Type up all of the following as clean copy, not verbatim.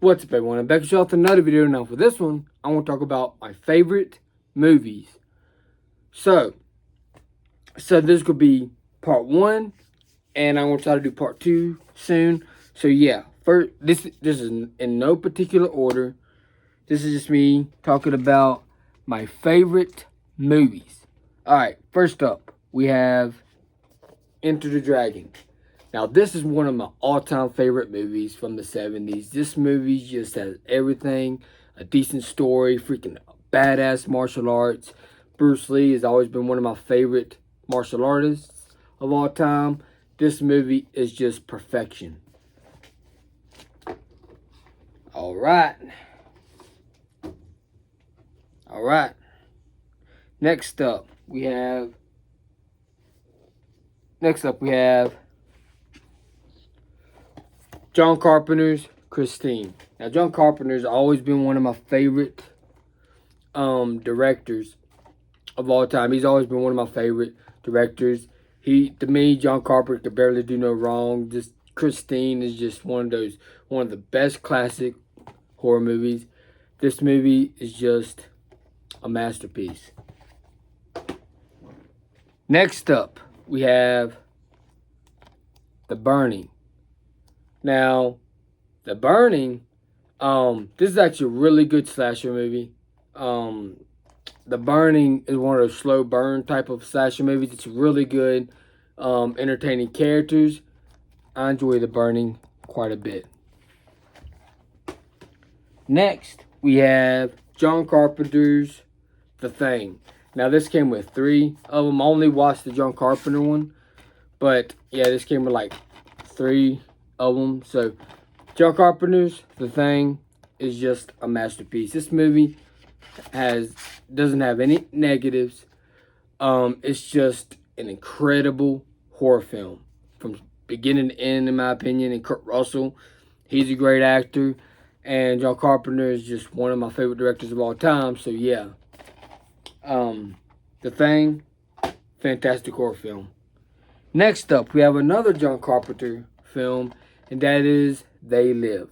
What's up, everyone? I'm back with y'all with another video. Now for this one, I want to talk about my favorite movies. So this could be part 1, and I want to try to do part 2 soon. So yeah, first, this is in no particular order. This is just me talking about my favorite movies. Alright, first up, we have Enter the Dragon. Now, this is one of my all-time favorite movies from the 70s. This movie just has everything. A decent story, freaking badass martial arts. Bruce Lee has always been one of my favorite martial artists of all time. This movie is just perfection. Alright. Next up, we have John Carpenter's Christine. Now, John Carpenter's always been one of my favorite directors of all time. He's always been one of my favorite directors. To me, John Carpenter could barely do no wrong. Just Christine is just one of the best classic horror movies. This movie is just a masterpiece. Next up, we have The Burning. Now, The Burning, this is actually a really good slasher movie. The Burning is one of those slow burn type of slasher movies. It's really good, entertaining characters. I enjoy The Burning quite a bit. Next, we have John Carpenter's The Thing. Now, this came with 3 of them. I only watched the John Carpenter one. But, yeah, this came with like 3 of them. So, John Carpenter's The Thing is just a masterpiece. This movie doesn't have any negatives. It's just an incredible horror film from beginning to end, in my opinion. And Kurt Russell, he's a great actor, and John Carpenter is just one of my favorite directors of all time. So yeah, The Thing, fantastic horror film. Next up, we have another John Carpenter film, and that is They Live.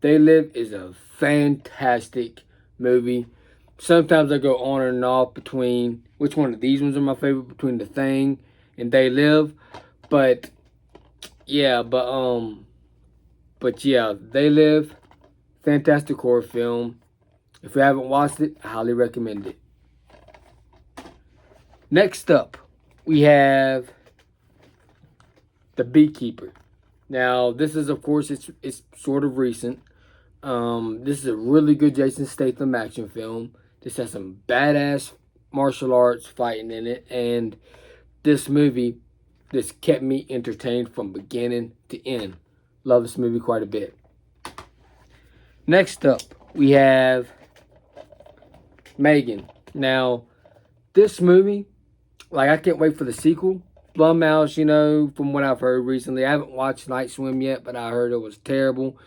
They Live is a fantastic movie. Sometimes I go on and off between which one of these ones are my favorite, between The Thing and They Live. But yeah, They Live, fantastic horror film. If you haven't watched it, I highly recommend it. Next up, we have The Beekeeper. Now, this is, of course, it's sort of recent. This is a really good Jason Statham action film. This has some badass martial arts fighting in it, and this movie, this kept me entertained from beginning to end. Love this movie quite a bit. Next up, we have Megan. Now, this movie, like, I can't wait for the sequel. Blumhouse, from what I've heard recently. I haven't watched Night Swim yet, but I heard it was terrible.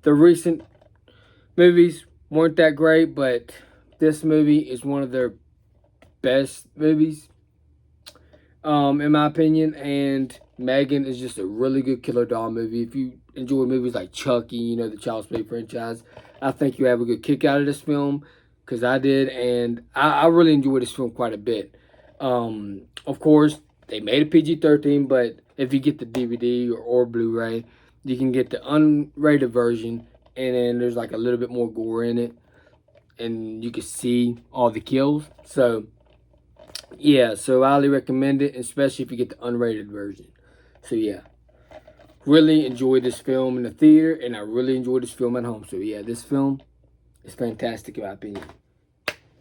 The recent movies weren't that great, but this movie is one of their best movies, in my opinion. And Megan is just a really good killer doll movie. If you enjoy movies like Chucky, the Child's Play franchise, I think you have a good kick out of this film, because I did, and I really enjoyed this film quite a bit. Of course, they made a PG-13, but if you get the DVD or Blu-ray, you can get the unrated version, and then there's like a little bit more gore in it, and you can see all the kills. So yeah, so I highly recommend it, especially if you get the unrated version. So yeah, really enjoyed this film in the theater, and I really enjoyed this film at home. So yeah, this film is fantastic in my opinion.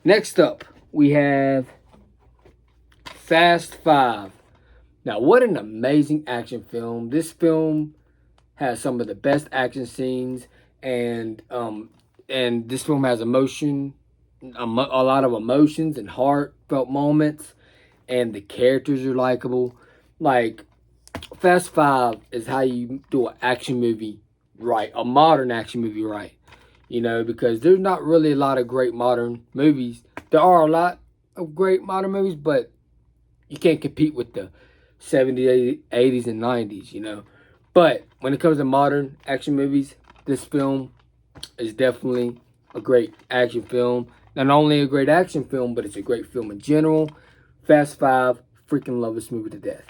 Next up, we have Fast 5. Now, what an amazing action film. This film has some of the best action scenes, and this film has emotion, a lot of emotions and heartfelt moments, and the characters are likable. Like, Fast 5 is how you do an action movie right, a modern action movie right. Because there's not really a lot of great modern movies. There are a lot of great modern movies, but you can't compete with the 70s, 80s, and 90s, But when it comes to modern action movies, this film is definitely a great action film. Not only a great action film, but it's a great film in general. Fast Five, freaking love this movie to death.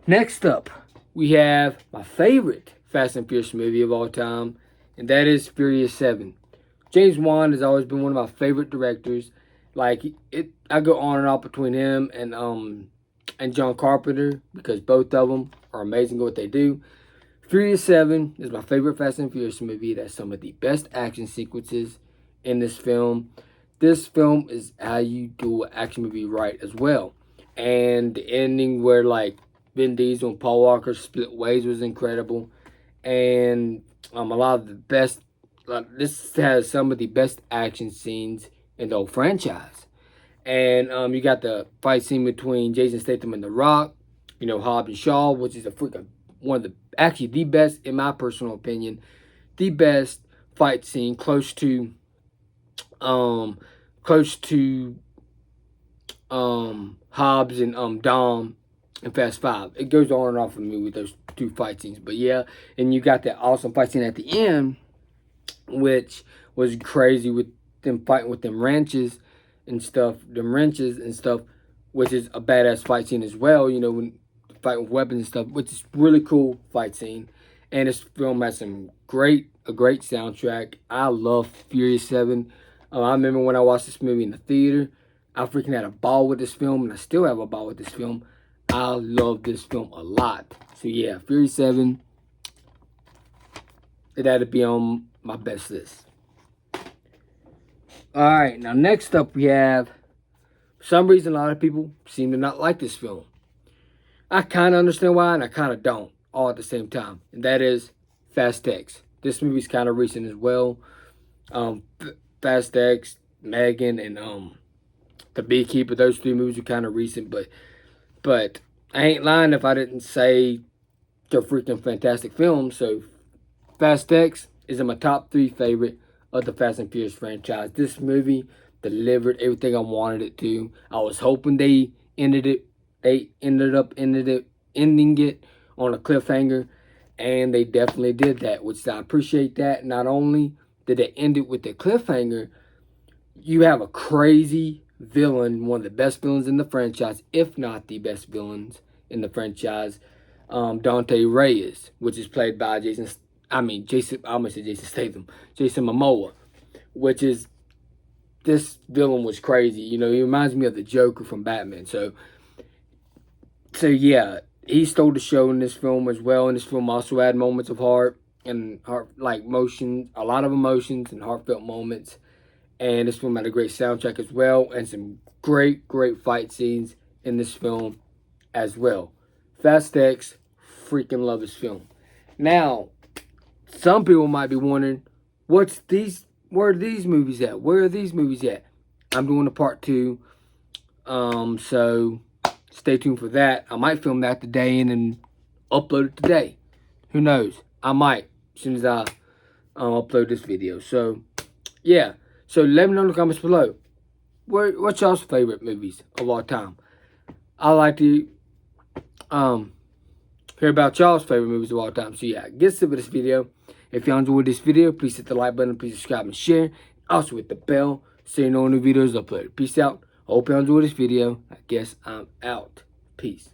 Next up, we have my favorite Fast and Furious movie of all time, and that is Furious 7. James Wan has always been one of my favorite directors. Like I go on and off between him and John Carpenter because both of them are amazing at what they do. Furious 7 is my favorite Fast and Furious movie. It has some of the best action sequences in this film. This film is how you do an action movie right as well. And the ending where like Vin Diesel and Paul Walker split ways was incredible. And a lot of the best, this has some of the best action scenes in the whole franchise. And you got the fight scene between Jason Statham and The Rock, you know, Hobbs and Shaw, which is a freaking one of the, actually the best, in my personal opinion, the best fight scene close to Hobbs and Dom in Fast Five. It goes on and off for me with those two fight scenes. But yeah, and you got that awesome fight scene at the end, which was crazy with them fighting with them wrenches and stuff, which is a badass fight scene as well, you know, when fighting with weapons and stuff, which is really cool fight scene. And this film has a great soundtrack. I love Furious 7. I remember when I watched this movie in the theater, I freaking had a ball with this film, and I still have a ball with this film. I love this film a lot. So yeah, Furious 7, it had to be on my best list. Alright, now next up we have, for some reason a lot of people seem to not like this film. I kind of understand why, and I kind of don't, all at the same time. And that is Fast X. This movie's kind of recent as well. Fast X, Megan, and The Beekeeper. Those three movies are kind of recent, but I ain't lying if I didn't say they're freaking fantastic films. So Fast X is in my top 3 favorite of the Fast and Furious franchise. This movie delivered everything I wanted it to. I was hoping they ended it. They ended up ending it on a cliffhanger, and they definitely did that, which I appreciate that. Not only did they end it with the cliffhanger, you have a crazy villain, one of the best villains in the franchise, if not the best villains in the franchise, Dante Reyes, which is played by Jason Momoa, which is, this villain was crazy. You know, he reminds me of the Joker from Batman. So yeah, he stole the show in this film as well. And this film also had moments of heart and motion, a lot of emotions and heartfelt moments. And this film had a great soundtrack as well, and some great fight scenes in this film as well. Fast X, freaking love this film. Now, some people might be wondering, where are these movies at? Where are these movies at? I'm doing a part 2, so stay tuned for that. I might film that today and then upload it today. Who knows? I might, as soon as I upload this video. So, yeah. So let me know in the comments below, what's y'all's favorite movies of all time? I like to hear about y'all's favorite movies of all time. So yeah, get started with this video. If y'all enjoyed this video, please hit the like button, please subscribe and share. Also hit the bell so you know when new videos uploaded. Peace out. I hope y'all enjoyed this video. I guess I'm out. Peace.